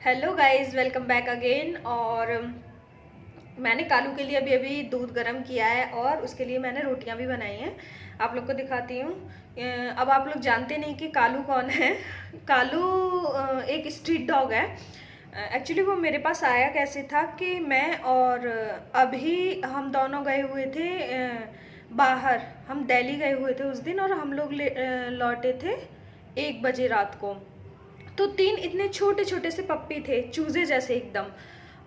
Hello guys, welcome back again. और मैंने कालू के लिए अभी अभी दूध गर्म किया है और उसके लिए मैंने रोटियां भी बनाई हैं। आप लोग को दिखाती हूँ। अब आप लोग जानते नहीं कि कालू कौन है। कालू एक स्ट्रीट डॉग है। एक्चुअली वो मेरे पास आया कैसे था कि मैं और अभी हम दोनों गए हुए थे बाहर। हम दिल्ली गए हुए थे उस दिन और हम लोग लौटे थे 1 बजे रात को। तो 3 इतने छोटे छोटे से पप्पी थे, चूजे जैसे एकदम।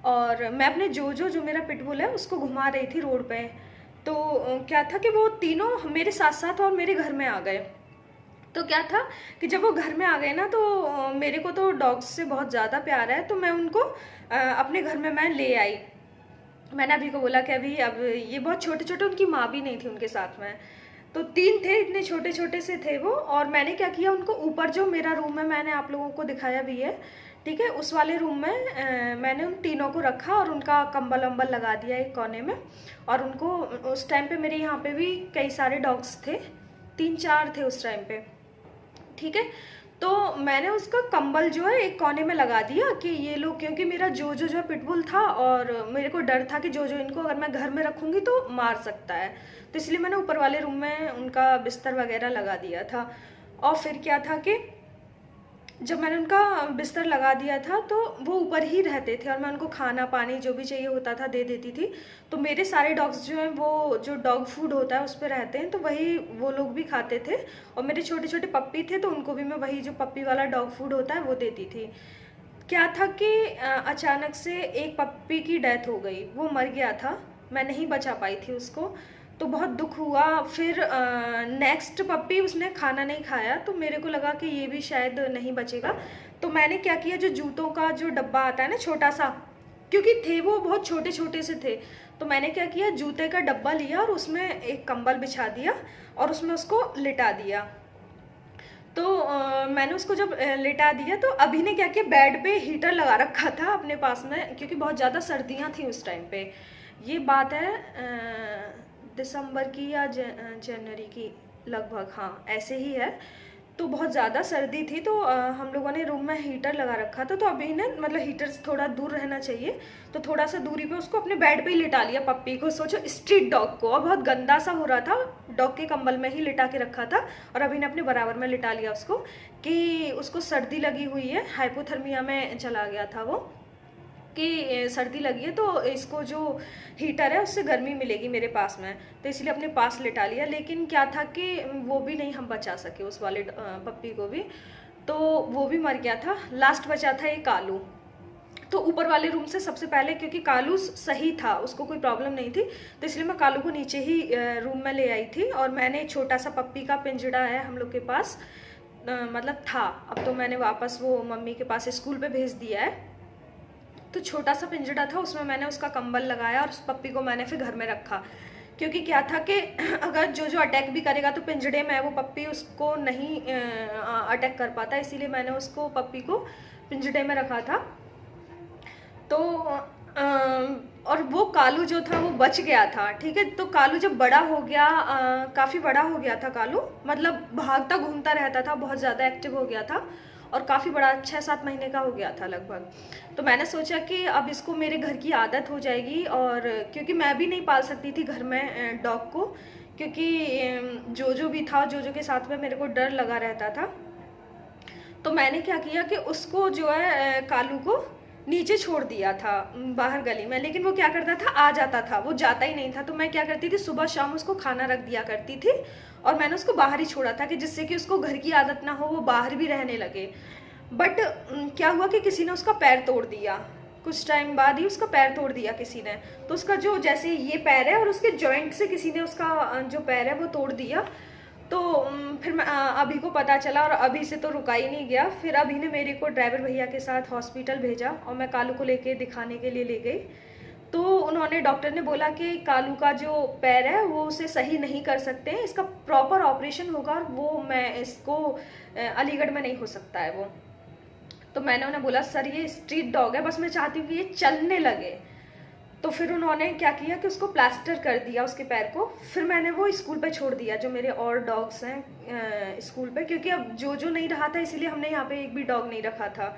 और मैं अपने जोजो जो मेरा पिटबुल है उसको घुमा रही थी रोड पे। तो क्या था कि वो तीनों मेरे साथ साथ और मेरे घर में आ गए। तो क्या था कि जब वो घर में आ गए ना, तो मेरे को तो डॉग्स से बहुत ज़्यादा प्यार है, तो मैं उनको अपने घर में मैं ले आई। मैंने अभी को बोला कि अभी अब ये बहुत छोटे छोटे, उनकी माँ भी नहीं थी उनके साथ में। तो 3 थे, इतने छोटे छोटे से थे वो। और मैंने क्या किया, उनको ऊपर जो मेरा रूम है, मैंने आप लोगों को दिखाया भी है, ठीक है, उस वाले रूम में मैंने उन तीनों को रखा और उनका कंबल वम्बल लगा दिया एक कोने में। और उनको उस टाइम पे मेरे यहाँ पे भी कई सारे डॉग्स थे, 3-4 थे उस टाइम पे, ठीक है। तो मैंने उसका कंबल जो है एक कोने में लगा दिया कि ये लोग, क्योंकि मेरा जो जो पिटबुल था और मेरे को डर था कि जो इनको अगर मैं घर में रखूँगी तो मार सकता है। तो इसलिए मैंने ऊपर वाले रूम में उनका बिस्तर वगैरह लगा दिया था। और फिर क्या था कि जब मैंने उनका बिस्तर लगा दिया था तो वो ऊपर ही रहते थे और मैं उनको खाना पानी जो भी चाहिए होता था दे देती थी। तो मेरे सारे डॉग्स जो हैं वो जो डॉग फूड होता है उस पर रहते हैं, तो वही वो लोग भी खाते थे। और मेरे छोटे छोटे पप्पी थे तो उनको भी मैं वही जो पप्पी वाला डॉग फूड होता है वो देती थी। क्या था कि अचानक से एक पप्पी की डेथ हो गई, वो मर गया था, मैं नहीं बचा पाई थी उसको। तो बहुत दुख हुआ। फिर नेक्स्ट पप्पी उसने खाना नहीं खाया, तो मेरे को लगा कि ये भी शायद नहीं बचेगा। तो मैंने क्या किया, जो जूतों का जो डब्बा आता है ना छोटा सा, क्योंकि थे वो बहुत छोटे छोटे से थे, तो मैंने क्या किया, जूते का डब्बा लिया और उसमें एक कंबल बिछा दिया और उसमें उसको लिटा दिया। तो मैंने उसको जब लेटा दिया तो अभी ने क्या किया, बेड पे हीटर लगा रखा था अपने पास में, क्योंकि बहुत ज़्यादा सर्दियाँ थी उस टाइम पे। ये बात है दिसंबर की या जनवरी की लगभग, हाँ ऐसे ही है। तो बहुत ज़्यादा सर्दी थी, तो हम लोगों ने रूम में हीटर लगा रखा था। तो अभी ने मतलब हीटर से थोड़ा दूर रहना चाहिए, तो थोड़ा सा दूरी पे उसको अपने बेड पे ही लिटा लिया पप्पी को। सोचो, स्ट्रीट डॉग को, और बहुत गंदा सा हो रहा था, डॉग के कंबल में ही लिटा के रखा था। और अभी ने अपने बराबर में लिटा लिया उसको कि उसको सर्दी लगी हुई है, हाइपोथर्मिया में चला गया था वो, कि सर्दी लगी है तो इसको जो हीटर है उससे गर्मी मिलेगी मेरे पास में, तो इसलिए अपने पास लिटा लिया। लेकिन क्या था कि वो भी नहीं हम बचा सके उस वाले पप्पी को भी, तो वो भी मर गया था। लास्ट बचा था ये कालू। तो ऊपर वाले रूम से सबसे पहले, क्योंकि कालू सही था, उसको कोई प्रॉब्लम नहीं थी, तो इसलिए मैं कालू को नीचे ही रूम में ले आई थी। और मैंने छोटा सा पप्पी का पिंजड़ा है हम लोग के पास, मतलब था, अब तो मैंने वापस वो मम्मी के पास स्कूल पे भेज दिया है। तो छोटा सा पिंजड़ा था, उसमें मैंने उसका कंबल लगाया और उस पप्पी को मैंने फिर घर में रखा। क्योंकि क्या था कि अगर जो अटैक भी करेगा तो पिंजड़े में वो पप्पी उसको नहीं अटैक कर पाता, इसीलिए मैंने उसको पप्पी को पिंजड़े में रखा था। तो और वो कालू जो था वो बच गया था, ठीक है। तो कालू जब बड़ा हो गया, काफ़ी बड़ा हो गया था कालू, मतलब भागता घूमता रहता था, बहुत ज़्यादा एक्टिव हो गया था और काफ़ी बड़ा, 6-7 महीने का हो गया था लगभग। तो मैंने सोचा कि अब इसको मेरे घर की आदत हो जाएगी, और क्योंकि मैं भी नहीं पाल सकती थी घर में डॉग को, क्योंकि जो भी था, जो के साथ में मेरे को डर लगा रहता था। तो मैंने क्या किया कि उसको जो है कालू को नीचे छोड़ दिया था बाहर गली में। लेकिन वो क्या करता था, आ जाता था, वो जाता ही नहीं था। तो मैं क्या करती थी, सुबह शाम उसको खाना रख दिया करती थी और मैंने उसको बाहर ही छोड़ा था, कि जिससे कि उसको घर की आदत ना हो, वो बाहर भी रहने लगे। बट क्या हुआ कि किसी ने उसका पैर तोड़ दिया, कुछ टाइम बाद ही उसका पैर तोड़ दिया किसी ने। तो उसका जो, जैसे ये पैर है और उसके जॉइंट से किसी ने उसका जो पैर है वो तोड़ दिया। तो फिर मैं अभी को पता चला और अभी से तो रुका ही नहीं गया। फिर अभी ने मेरे को ड्राइवर भैया के साथ हॉस्पिटल भेजा और मैं कालू को लेके दिखाने के लिए ले गई। तो उन्होंने, डॉक्टर ने बोला कि कालू का जो पैर है वो उसे सही नहीं कर सकते हैं, इसका प्रॉपर ऑपरेशन होगा और वो मैं इसको अलीगढ़ में नहीं हो सकता है वो। तो मैंने उन्हें बोला, सर ये स्ट्रीट डॉग है, बस मैं चाहती हूँ कि ये चलने लगे। तो फिर उन्होंने क्या किया कि उसको प्लास्टर कर दिया उसके पैर को। फिर मैंने वो स्कूल पे छोड़ दिया, जो मेरे और डॉग्स हैं स्कूल पे, क्योंकि अब जो नहीं रहा था, इसीलिए हमने यहाँ पे एक भी डॉग नहीं रखा था।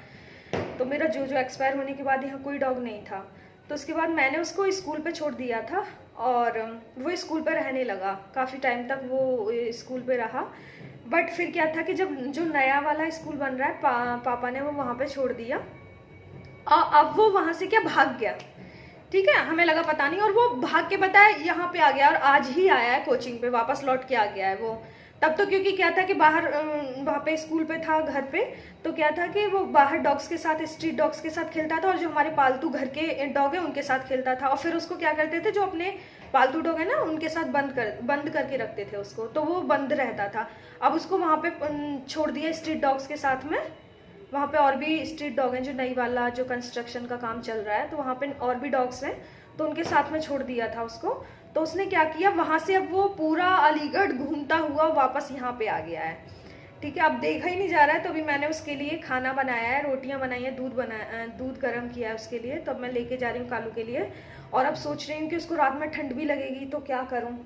तो मेरा जो एक्सपायर होने के बाद यहाँ कोई डॉग नहीं था। तो उसके बाद मैंने उसको स्कूल पे छोड़ दिया था और वो स्कूल पे रहने लगा, काफ़ी टाइम तक वो स्कूल पे रहा। बट फिर क्या था कि जब जो नया वाला स्कूल बन रहा है पापा ने वो वहाँ पे छोड़ दिया और अब वो वहाँ से क्या भाग गया, ठीक है, हमें लगा पता नहीं, और वो भाग के पता है यहाँ पे आ गया और आज ही आया है कोचिंग पे, वापस लौट के आ गया है वो। तब तो क्योंकि क्या था कि बाहर वहाँ पे स्कूल पे था, घर पे, तो क्या था कि वो बाहर डॉग्स के साथ, स्ट्रीट डॉग्स के साथ खेलता था और जो हमारे पालतू घर के डॉग है उनके साथ खेलता था। और फिर उसको क्या करते थे, जो अपने पालतू डॉग है ना उनके साथ बंद करके रखते थे उसको, तो वो बंद रहता था। अब उसको वहाँ पे छोड़ दिया स्ट्रीट डॉग्स के साथ में। वहाँ पे और भी स्ट्रीट डॉग हैं, जो नई वाला जो कंस्ट्रक्शन का काम चल रहा है, तो वहाँ पे और भी डॉग्स हैं, तो उनके साथ में छोड़ दिया था उसको। तो उसने क्या किया, वहाँ से अब वो पूरा अलीगढ़ घूमता हुआ वापस यहाँ पे आ गया है, ठीक है। अब देखा ही नहीं जा रहा है, तो अभी मैंने उसके लिए खाना बनाया है, रोटियाँ बनाई हैं, दूध गर्म किया है उसके लिए, तो अब मैं लेके जा रही हूँ कालू के लिए। और अब सोच रही हूँ कि उसको रात में ठंड भी लगेगी, तो क्या करूँ।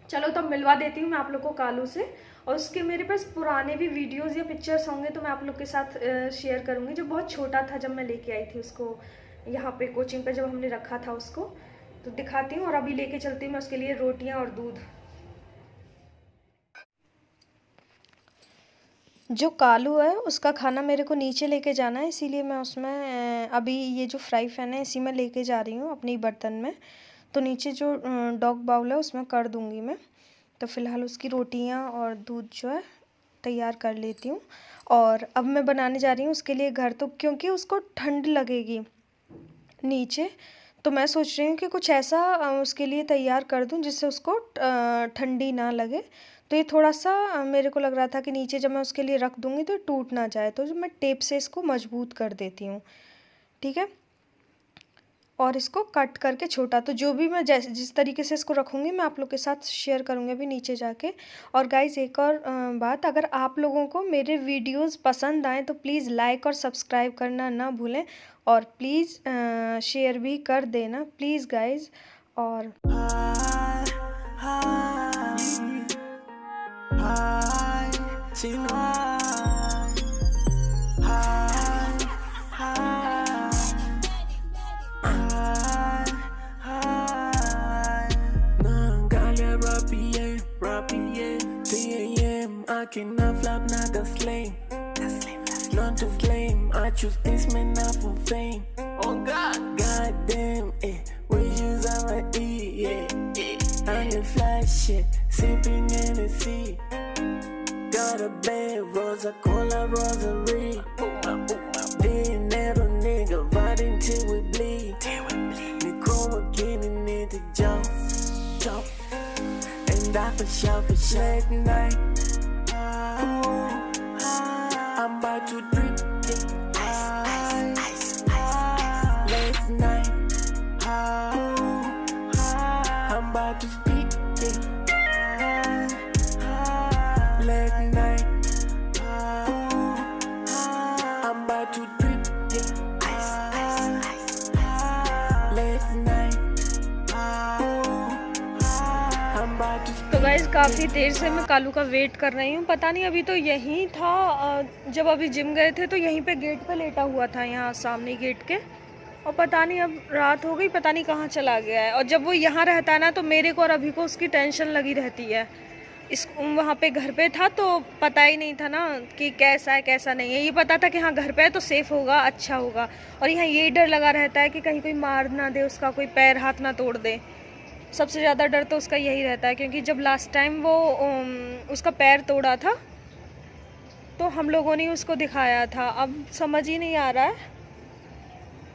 चलो तब मिलवा देती हूँ मैं आप लोग को कालू से, और उसके मेरे पास पुराने भी वीडियोस या पिक्चर्स होंगे तो मैं आप लोग के साथ शेयर करूँगी, जो बहुत छोटा था जब मैं लेके आई थी उसको यहाँ पे कोचिंग पे, जब हमने रखा था उसको, तो दिखाती हूँ। और अभी लेके चलती हूँ मैं उसके लिए रोटियाँ और दूध। जो कालू है उसका खाना मेरे को नीचे लेके जाना है, इसीलिए मैं उसमें अभी ये जो फ्राई पैन है इसी में लेके जा रही हूँ अपनी बर्तन में। तो नीचे जो डॉग बाउल है उसमें कर दूँगी मैं। तो फ़िलहाल उसकी रोटियाँ और दूध जो है तैयार कर लेती हूँ। और अब मैं बनाने जा रही हूँ उसके लिए घर, तो क्योंकि उसको ठंड लगेगी नीचे, तो मैं सोच रही हूँ कि कुछ ऐसा उसके लिए तैयार कर दूँ जिससे उसको ठंडी ना लगे। तो ये थोड़ा सा मेरे को लग रहा था कि नीचे जब मैं उसके लिए रख दूँगी तो टूट ना जाए, तो जो मैं टेप से इसको मजबूत कर देती हूँ, ठीक है। और इसको कट करके छोटा, तो जो भी मैं जिस तरीके से इसको रखूँगी मैं आप लोग के साथ शेयर करूँगी अभी नीचे जाके। और गाइज़ एक और बात, अगर आप लोगों को मेरे वीडियोस पसंद आए तो प्लीज़ लाइक और सब्सक्राइब करना ना भूलें, और प्लीज़ शेयर भी कर देना प्लीज़ गाइज़। और I cannot flop, not the slam. Not to flame. I choose this man not for fame. Oh God, goddamn, we use our yeah. I'm the flash shit, sipping in the sea. Got a bad Rosa Cola Rosary. Dinero nigga, riding till we bleed. Nicole getting in the jump. And I for sure late night. I'm about to drip, ice, late night. I'm about to speak, late night. I'm about to drip, ice, late night. I'm about to. तो guys काफ़ी देर से मैं कालू का wait कर रही हूँ, पता नहीं अभी तो यहीं था, जब अभी जिम गए थे तो यहीं पे गेट पे लेटा हुआ था, यहाँ सामने गेट के, और पता नहीं अब रात हो गई, पता नहीं कहाँ चला गया है। और जब वो यहाँ रहता है ना तो मेरे को और अभी को उसकी टेंशन लगी रहती है। वहाँ पे घर पे था तो पता ही नहीं था ना कि कैसा है कैसा नहीं है, ये पता था कि हाँ घर पे है तो सेफ़ होगा, अच्छा होगा, और यहाँ ये डर लगा रहता है कि कहीं कोई मार ना दे उसका, कोई पैर हाथ ना तोड़ दे। सबसे ज़्यादा डर तो उसका यही रहता है, क्योंकि जब लास्ट टाइम वो उसका पैर तोड़ा था तो हम लोगों ने उसको दिखाया था। अब समझ ही नहीं आ रहा है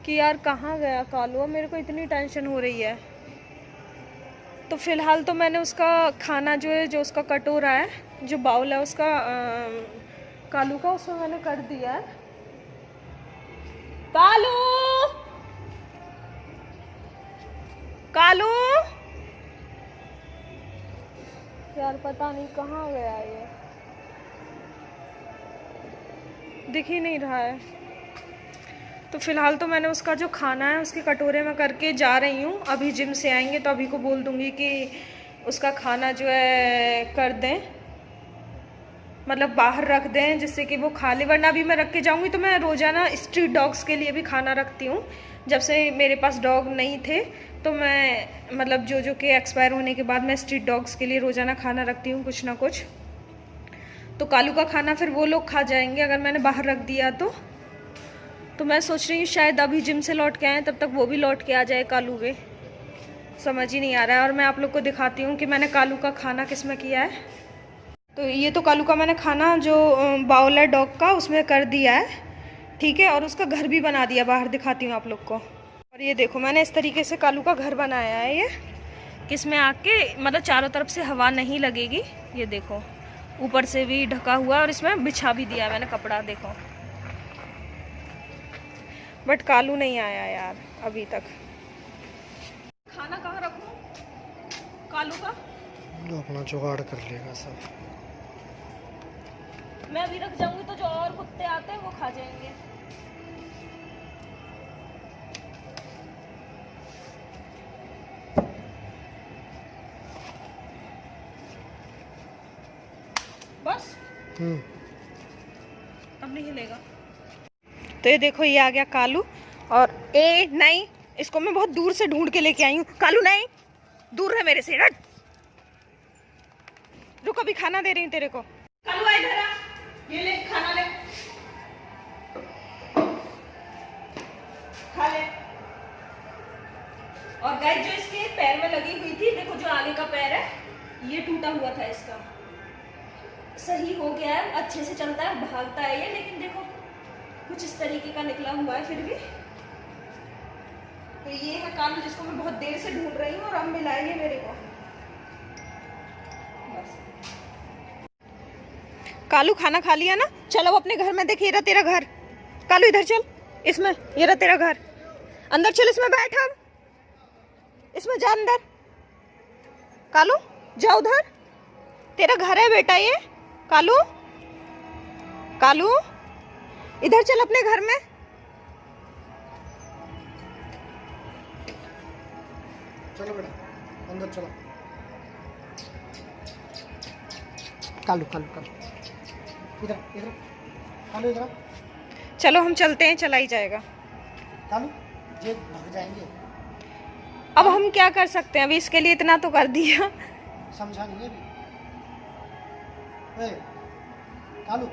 कि यार कहाँ गया कालू, मेरे को इतनी टेंशन हो रही है। तो फ़िलहाल तो मैंने उसका खाना जो है, जो उसका कटोरा है, जो बाउल है उसका कालू का, उसमें मैंने कर दिया है। कालू, कालू यार पता नहीं कहाँ गया ये, दिख ही नहीं रहा है। तो फ़िलहाल तो मैंने उसका जो खाना है उसके कटोरे में करके जा रही हूँ। अभी जिम से आएंगे तो अभी को बोल दूँगी कि उसका खाना जो है कर दें। मतलब बाहर रख दें जिससे कि वो खा ले, वरना अभी मैं रख के जाऊंगी तो मैं रोज़ाना स्ट्रीट डॉग्स के लिए भी खाना रखती हूँ। जब से मेरे पास डॉग नहीं थे तो मैं मतलब जो के एक्सपायर होने के बाद मैं स्ट्रीट डॉग्स के लिए रोज़ाना खाना रखती हूँ कुछ ना कुछ। तो कालू का खाना फिर वो लोग खा जाएंगे अगर मैंने बाहर रख दिया तो मैं सोच रही हूँ शायद अभी जिम से लौट के आएँ तब तक वो भी लौट के आ जाए कालू भी, समझ ही नहीं आ रहा है। और मैं आप लोग को दिखाती हूँ कि मैंने कालू का खाना किस में किया है। तो ये तो कालू का मैंने खाना जो बाउल है डॉग का उसमें कर दिया है, ठीक है। और उसका घर भी बना दिया, बाहर दिखाती हूँ आप लोग को। और ये देखो मैंने इस तरीके से कालू का घर बनाया है ये, किसमें आके मतलब चारों तरफ से हवा नहीं लगेगी। ये देखो ऊपर से भी ढका हुआ है और इसमें बिछा भी दिया है मैंने कपड़ा, देखो। बट कालू नहीं आया यार अभी तक। खाना कहाँ रखूं कालू का? जो अपना जुगाड़ कर लेगा सब। मैं अभी रख जाऊंगी तो जो और कुत्ते आते हैं वो खा जाएंगे। बस अब नहीं हिलेगा। तो ये देखो ये आ गया कालू। और नहीं, इसको मैं बहुत दूर से ढूंढ के लेके आई हूँ। कालू नहीं, दूर है मेरे से, हट। रुक अभी खाना दे रही हूँ तेरे को। कालू आ इधर आ, ये ले खाना ले, खा ले। और गाइस जो इसके पैर में लगी हुई थी, देखो जो आगे का पैर है ये टूटा हुआ था, इसका सही हो गया है, अच्छे से चलता है, भागता है ये। लेकिन देखो कुछ इस तरीके का निकला हुआ है फिर भी। तो ये है कालू जिसको मैं बहुत देर से ढूंढ रही हूँ और अब मिला है मेरे को। बस कालू खाना खा लिया ना, चलो अपने घर में। देख ये रहा तेरा घर। कालू इधर चल, इसमें ये रहा तेरा घर। अंदर चल, इसमें बैठ, अब इसमें जा अंदर। कालू जा उधर, तेरा घर है बेटा ये। कालू कालू इधर चल अपने घर में। चलो बेटा अंदर चलो। कालू कालू कालू इधर इधर, कालू इधर। चलो हम चलते हैं, चला ही जाएगा। कालू ये भाग जाएंगे। अब हम क्या कर सकते हैं, अभी इसके लिए इतना तो कर दिया। समझा नहीं है अभी। कालू